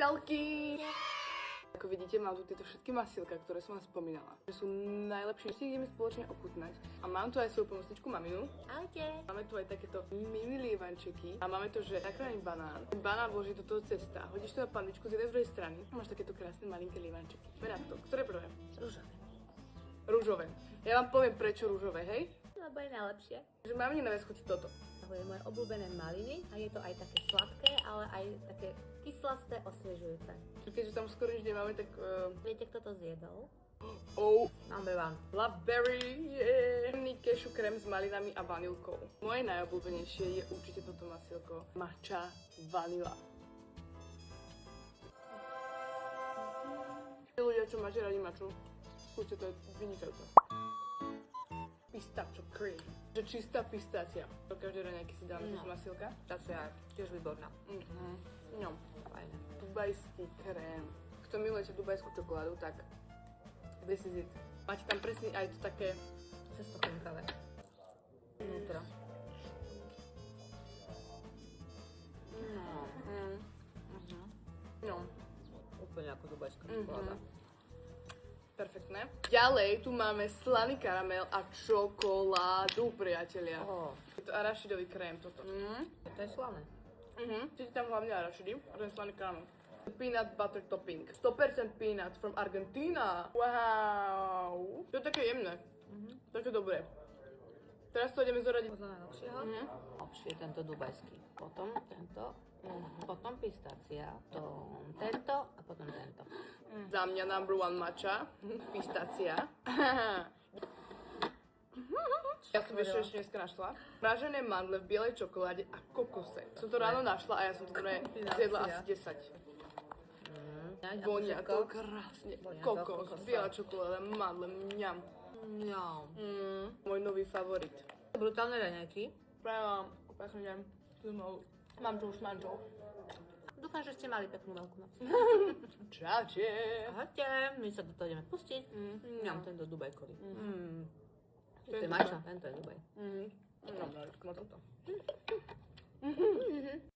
Natalky! Ako vidíte, mám tu tieto všetky masielka, ktoré som vám spomínala. Že sú najlepšie, si ideme spoločne ochutnať. A mám tu aj svoju pomocničku maminu. Ahojte. Máme tu aj takéto mini lievančeky. A máme to, že nakrájený banán. Ten banán vloží do toho cesta. Hodíš to na panvičku z jednej z druhej strany. A máš takéto krásne malinké lievančeky. Poďme na to. Ktoré prvé? Rúžové. Rúžové. Ja vám poviem prečo rúžové, hej? Lebo je najlepšie. Že máme najviac chutí toto. To je moje obľúbené maliny a je to aj také sladké, ale aj také kyslasté, osviežujúce. Keďže tam skoro nič nemáme, tak... Viete, kto to zjedol? Oh, Number one. Loveberry, yeah! Kešu krém s malinami a vanilkou. Moje najobľúbenejšie je určite toto masielko. Matcha vanila. Ľudia, čo máte radi matchu, skúste, to je vynikajúce. Pistachio cream. Že čistá pistácia. Do každej raňajky si dáme no. Masielka. Táto je tiež výborná. No. Fajné. Dubajský krém. Kto milujete dubajskú čokoládu, tak this is it. Máte tam presne aj to také Cesto chrumkavé. Vnútro. No. Úplne ako dubajská čokoláda. Perfektné. Ďalej tu máme slaný karamel a čokoládu, priatelia. Je to arašidový krém toto. To je slané. Cíti tam hlavne arašidy a ten slaný karamel. Peanut butter topping. 100% peanut from Argentina. Wow. To je také jemné. Také dobré. Teraz to ideme zoradiť. Podľa najlepšieho. Lepšie je tento dubajský. Potom tento. Potom pistácia. Tento a potom tento. Za mňa number one matcha. Pistácia. Ja som ešte dneska našla pražené mandle v bielej čokoláde a kokose. Som to ráno našla a ja som to zjedla asi 10. Vonia to krásne. Kokos, biela čokoláda, mandle, mňam. Môj nový favorit. Brutálne raňajky. Prajem, pekný deň. Mám tu už manžel. Dúfam, že ste mali peknú veľkú noc. Čaute. Ahojte, my sa do toho ideme pustiť. Mám tento dubajkový. To je mača, tento je Dubaj. No, toto.